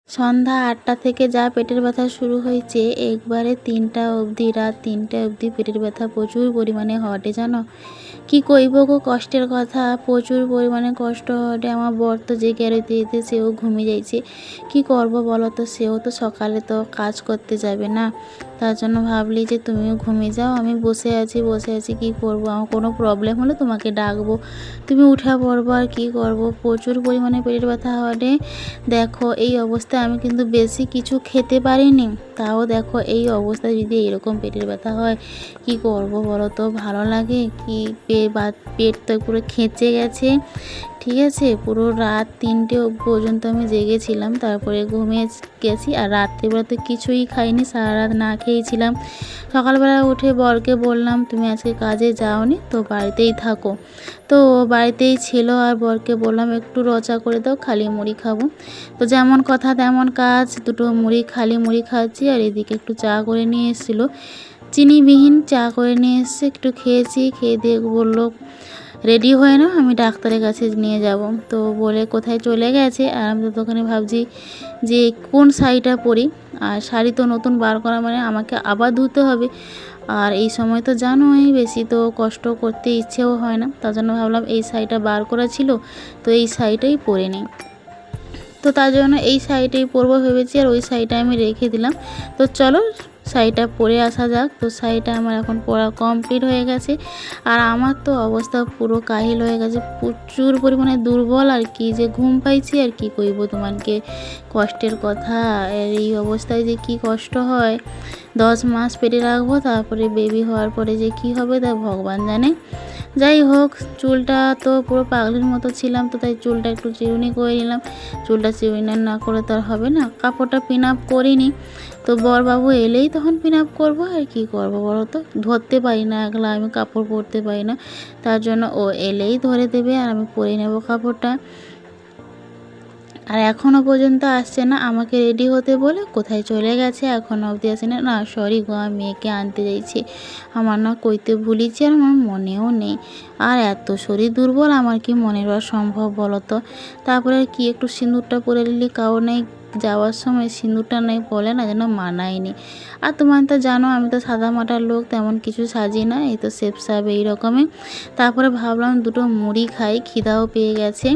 সন্ধ্যা ৮টা থেকে যা পেটের ব্যথা শুরু হয়েছে, একবারে ৩টা অবধি, রাত ৩টা অবধি পেটের ব্যথা প্রচুর পরিমাণে হটে জানো। কি কইব গো কষ্টের কথা, প্রচুর পরিমাণে কষ্ট হটে। আমার বর তো জেগে রইতে সেও ঘুমিয়ে যাইছে। কি করব বলো তো, সেও তো সকালে তো কাজ করতে যাবে না। তার জন্য ভাবলি যে তুমিও ঘুমিয়ে যাও, আমি বসে আছি কি করব। আমার কোনো প্রবলেম হলে তোমাকে ডাকবো, তুমি উঠে পড়বো। আর কি করব, প্রচুর পরিমাণে পেটের ব্যথা হটে। দেখো এই অবস্থায় আমি কিন্তু বেশি কিছু খেতে পারিনি, তাও দেখো এই অবস্থায় যদি এরকম পেটের ব্যথা হয় কি করব বলো তো। ভালো লাগে কি, পেট তো পুরো খেঁচে গেছে। ঠিক আছে, পুরো রাত 3টে পর্যন্ত আমি জেগেছিলাম, তারপরে ঘুমিয়ে গেছি। আর রাত্রিবেলা তো কিছুই খাইনি, সারা রাত না খেয়েছিলাম। সকালবেলা উঠে বরকে বললাম তুমি আজকে কাজে যাওনি তো, বাড়িতেই থাকো। তো বাড়িতেই ছিল, আর বরকে বললাম একটু রচা করে দাও, খালি মুড়ি খাবো। তো যেমন কথা তেমন কাজ, দুটো মুড়ি, খালি মুড়ি খাচ্ছি। আর এদিকে একটু চা করে নিয়ে এসেছিলো, চিনিবিহীন চা করে নিয়ে এসছে, একটু খেয়েছি। খেয়ে দিয়ে বললো রেডি হয়ে না, আমি ডাক্তারের কাছে নিয়ে যাব। তো বলে কোথায় চলে গেছে। আর আমি তো তখনই ভাবছি যে কোন শাড়িটা পরি। আর শাড়ি তো নতুন বার করা মানে আমাকে আবার ধুতে হবে। আর এই সময় তো জানোই বেশি তো কষ্ট করতে ইচ্ছেও হয় না, তার জন্য ভাবলাম এই শাড়িটা বার করা ছিল, তো এই শাড়িটাই পরে নিই। তো তার জন্য এই শাড়িটাই পরবো ভেবেছি, আর ওই শাড়িটা আমি রেখে দিলাম। তো চলো শাড়িটা পরে আসা যাক। তো শাড়িটা আমার এখন পরা কমপ্লিট হয়ে গেছে। আর আমার তো অবস্থা পুরো কাহিল হয়ে গেছে, প্রচুর পরিমাণে দুর্বল। আর কি যে ঘুম পাইছি, আর কি কইব তোমাকে কষ্টের কথা। আর এই অবস্থায় যে কি কষ্ট হয়, 10 মাস পেটে রাখবো, তারপরে বেবি হওয়ার পরে যে কি হবে তা ভগবান জানে। যাই হোক, চুলটা তো পুরো পাগলির মতো ছিলাম, তো তাই চুলটা একটু চিরুনি করে নিলাম। চুলটা চিরুনি না করে তো আর হবে না। কাপড়টা পিন আপ করিনি, তো বরবাবু এলেই তখন পিন আপ করবো। আর কি করবো বলো তো, ধরতে পারি না, একলা আমি কাপড় পরতে পারি না। তার জন্য ও এলেই ধরে দেবে, আর আমি পরে নেব কাপড়টা। আর এখনও পর্যন্ত আসছে না, আমাকে রেডি হতে বলে কোথায় চলে গেছে, এখনও অবধি আসে না। না সরি গো, আমি মেয়েকে আনতে যাইছি, আমার না কইতে ভুলিছি, আর আমার মনেও নেই। আর এত শরীর দুর্বল, আমার কি মনে রাখা সম্ভব বলো তো। তারপরে কি একটু সিঁদুরটা পরে নিলি, কাও নেই যাওয়ার সময় সিঁদুরটা নেই বলে না যেন মানায়নি। আর তোমার তো জানো আমি তো সাদা মাটার লোক, তেমন কিছু সাজি না, এই তো সেপ সাপ এইরকমই। তারপরে ভাবলাম দুটো মুড়ি খাই, খিদাও পেয়ে গেছে।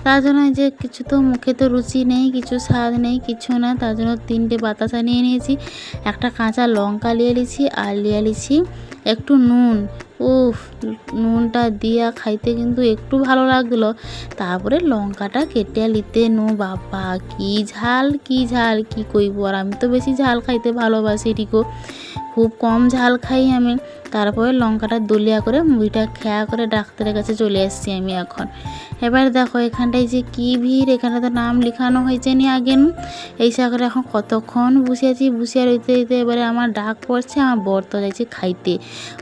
তার জন্য যে কিছু তো মুখে তো রুচি নেই, কিছু স্বাদ নেই, কিছু না। তার জন্য 3টে বাতাসা নিয়ে নিয়েছি, একটা কাঁচা লঙ্কা নিয়ে নিয়েছি, আর নিয়ে নিয়েছি একটু নুন। উফ, নুনটা দিয়া খাইতে কিন্তু একটু ভালো লাগলো। তারপরে লঙ্কাটা কেটে নিতে বাবা কি ঝাল কি ঝাল, কি কইব। আর আমি তো বেশি ঝাল খাইতে ভালোবাসি টিকো, খুব কম ঝাল খাই আমি। তারপরে লঙ্কাটা দলিয়া করে মুড়িটা খেয়া করে ডাক্তারের কাছে চলে এসেছি আমি এখন। এবার দেখো এখানটায় যে কি ভিড়, এখানে তো নাম লেখানো হয়েছে নি আগে। এই সাগরে এখন কতক্ষণ বসে রইতে এবারে আমার ডাক পড়ছে। আমার বর তো যাইছে খাইতে,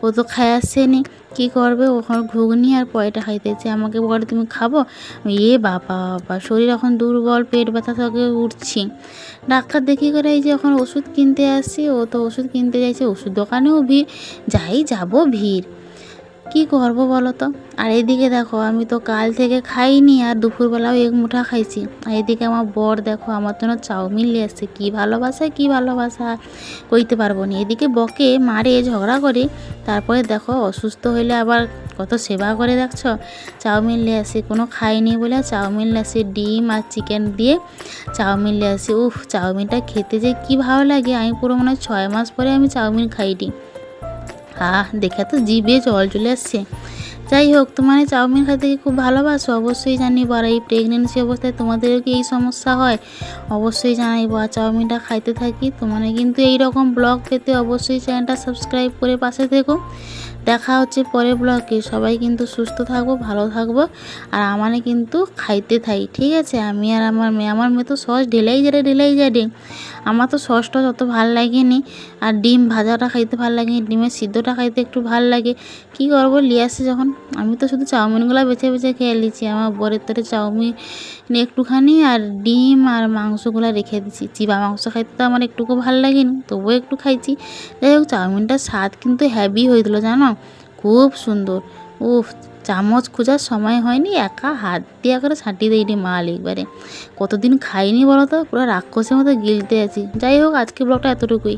ও তো খাই আসছে নি, কী করবে, ওখানে ঘুগনি আর পয়টা খাইতেছে। আমাকে বলে তুমি খাবো, বাবা বাবা শরীর এখন দুর্বল, পেট ব্যথা থেকে উঠছি। ডাক্তার দেখি করে এই যে এখন ওষুধ কিনতে আসছি, ও তো ওষুধ কিনতে যাইছে, ওষুধ দোকানেও ভিড়, যাব ভিড়, কি করবো বলো তো। আর এদিকে দেখো আমি তো কাল থেকে খাইনি, আর দুপুরবেলাও 1 মুঠা খাইছি। আর এদিকে আমার বর দেখো আমার জন্য চাউমিন নিয়ে আসছে, কি ভালোবাসা কইতে পারবো না। এদিকে বকে মারে ঝগড়া করে, তারপরে দেখো অসুস্থ হইলে আবার কত সেবা করে দেখছো। চাউমিন নিয়ে আসে, কোনো খাইনি বলে চাউমিন নিয়ে আসে, ডিম আর চিকেন দিয়ে চাউমিন নিয়ে আসে। উফ, চাউমিনটা খেতে যে কি ভালো লাগে, আমি পুরো মনে হয় 6 মাস পরে আমি চাউমিন খাইনি। দেখে তো জিভে জল চলে আসছে। যাই হোক, তোমার চাউমিন খেতে কি খুব ভালোবাসো অবশ্যই জানিও। আর এই প্রেগনেন্সি অবস্থায় তোমাদেরও কি এই সমস্যা হয় অবশ্যই জানাইবো। আর চাউমিনটা খাইতে থাকি, তোমার কিন্তু এইরকম ব্লগ পেতে অবশ্যই চ্যানেলটা সাবস্ক্রাইব করে পাশে থেকো। দেখা হচ্ছে পরের ব্লগে, সবাই কিন্তু সুস্থ থাকবো, ভালো থাকবো। আর আমারে কিন্তু খাইতে থাই, ঠিক আছে। আমি আর আমার মেয়ে তো সস ঢেলাই যাবে। আমার তো সসটা অত ভাল লাগেনি, আর ডিম ভাজাটা খাইতে ভাল লাগেনি, ডিমের সিদ্ধটা খাইতে একটু ভাল লাগে। কি করবো, নিয়ে আসে যখন, আমি তো শুধু চাউমিনগুলো বেছে খেয়ে নিচ্ছি। আমার বরের তরে চাউমিন একটুখানি, আর ডিম আর মাংসগুলো রেখে দিচ্ছি। চিবা মাংস খাইতে তো আমার একটুকু ভাল লাগেনি, তবুও একটু খাইছি। যাই হোক, চাউমিনটার স্বাদ কিন্তু হেভি হয়েছিল জানো, খুব সুন্দর। উফ, চামচ খোঁজার সময় হয়নি, একা হাত দিয়ে করে ছাঁটিয়ে দিই মাল একবারে। কতদিন খাইনি বলো তো, পুরো রাক্ষসের মতো গিলতে আছি। যাই হোক, আজকে ব্লগটা এতটুকুই।